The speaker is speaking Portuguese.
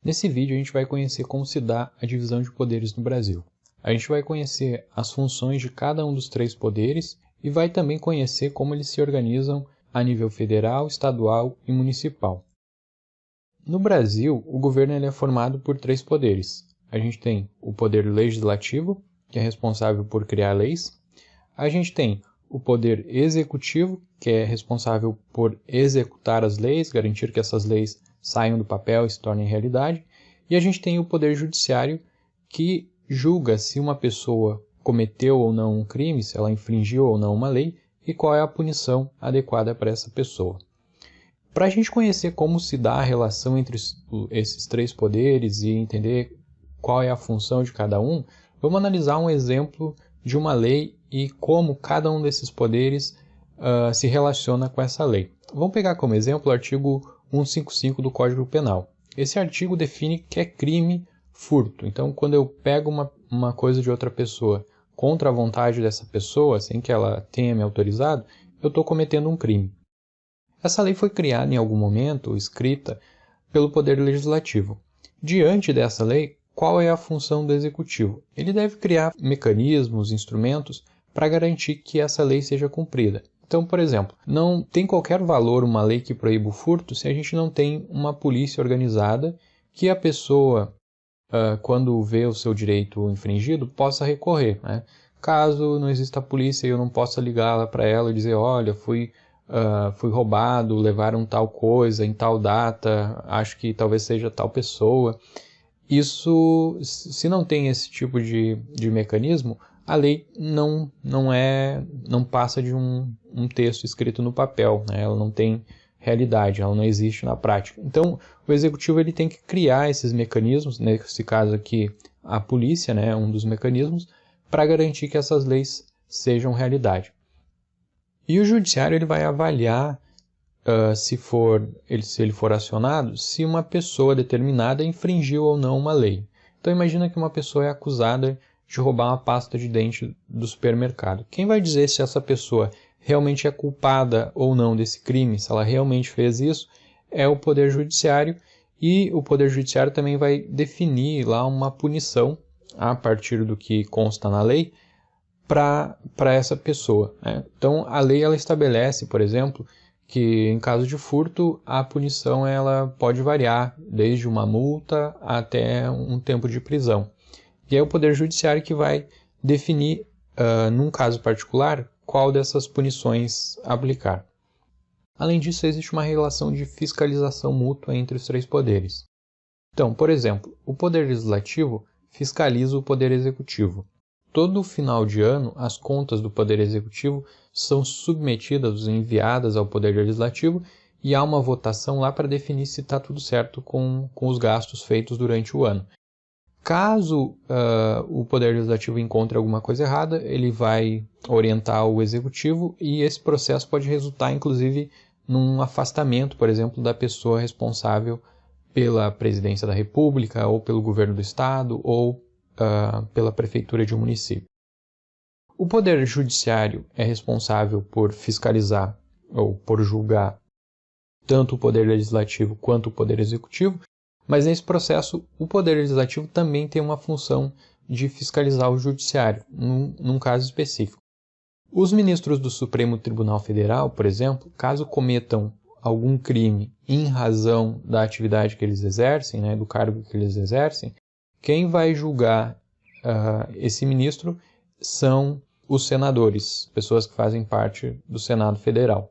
Nesse vídeo a gente vai conhecer como se dá a divisão de poderes no Brasil. A gente vai conhecer as funções de cada um dos três poderes e vai também conhecer como eles se organizam a nível federal, estadual e municipal. No Brasil, o governo é formado por três poderes. A gente tem o poder legislativo, que é responsável por criar leis. A gente tem o poder executivo, que é responsável por executar as leis, garantir que essas leis saiam do papel e se tornem realidade. E a gente tem o poder judiciário, que julga se uma pessoa cometeu ou não um crime, se ela infringiu ou não uma lei, e qual é a punição adequada para essa pessoa. Para a gente conhecer como se dá a relação entre esses três poderes e entender qual é a função de cada um, vamos analisar um exemplo de uma lei e como cada um desses poderes se relaciona com essa lei. Vamos pegar como exemplo o artigo 155 do Código Penal. Esse artigo define que é crime furto. Então, quando eu pego uma coisa de outra pessoa contra a vontade dessa pessoa, sem que ela tenha me autorizado, eu estou cometendo um crime. Essa lei foi criada em algum momento, escrita, pelo Poder Legislativo. Diante dessa lei, qual é a função do Executivo? Ele deve criar mecanismos, instrumentos, para garantir que essa lei seja cumprida. Então, por exemplo, não tem qualquer valor uma lei que proíba o furto se a gente não tem uma polícia organizada que a pessoa, quando vê o seu direito infringido, possa recorrer, né? Caso não exista polícia e eu não possa ligar para ela e dizer, olha, fui roubado, levaram tal coisa em tal data, acho que talvez seja tal pessoa. Isso, se não tem esse tipo de mecanismo, a lei não passa de um texto escrito no papel, né? Ela não tem realidade, ela não existe na prática. Então, o executivo ele tem que criar esses mecanismos, nesse caso aqui a polícia, né, um dos mecanismos, para garantir que essas leis sejam realidade. E o judiciário ele vai avaliar, se ele for acionado, se uma pessoa determinada infringiu ou não uma lei. Então imagina que uma pessoa é acusada de roubar uma pasta de dente do supermercado. Quem vai dizer se essa pessoa realmente é culpada ou não desse crime, se ela realmente fez isso, é o Poder Judiciário, e o Poder Judiciário também vai definir lá uma punição, a partir do que consta na lei, para essa pessoa, né? Então a lei ela estabelece, por exemplo, que em caso de furto a punição ela pode variar desde uma multa até um tempo de prisão. E é o Poder Judiciário que vai definir, num caso particular, qual dessas punições aplicar. Além disso, existe uma relação de fiscalização mútua entre os três poderes. Então, por exemplo, o Poder Legislativo fiscaliza o Poder Executivo. Todo final de ano, as contas do Poder Executivo são submetidas, enviadas ao Poder Legislativo e há uma votação lá para definir se está tudo certo com os gastos feitos durante o ano. Caso o Poder Legislativo encontre alguma coisa errada, ele vai orientar o Executivo e esse processo pode resultar, inclusive, num afastamento, por exemplo, da pessoa responsável pela Presidência da República ou pelo Governo do Estado ou pela prefeitura de um município. O Poder Judiciário é responsável por fiscalizar ou por julgar tanto o Poder Legislativo quanto o Poder Executivo, mas nesse processo o Poder Legislativo também tem uma função de fiscalizar o Judiciário, num caso específico. Os ministros do Supremo Tribunal Federal, por exemplo, caso cometam algum crime em razão da atividade que eles exercem, né, do cargo que eles exercem, quem vai julgar esse ministro são os senadores, pessoas que fazem parte do Senado Federal.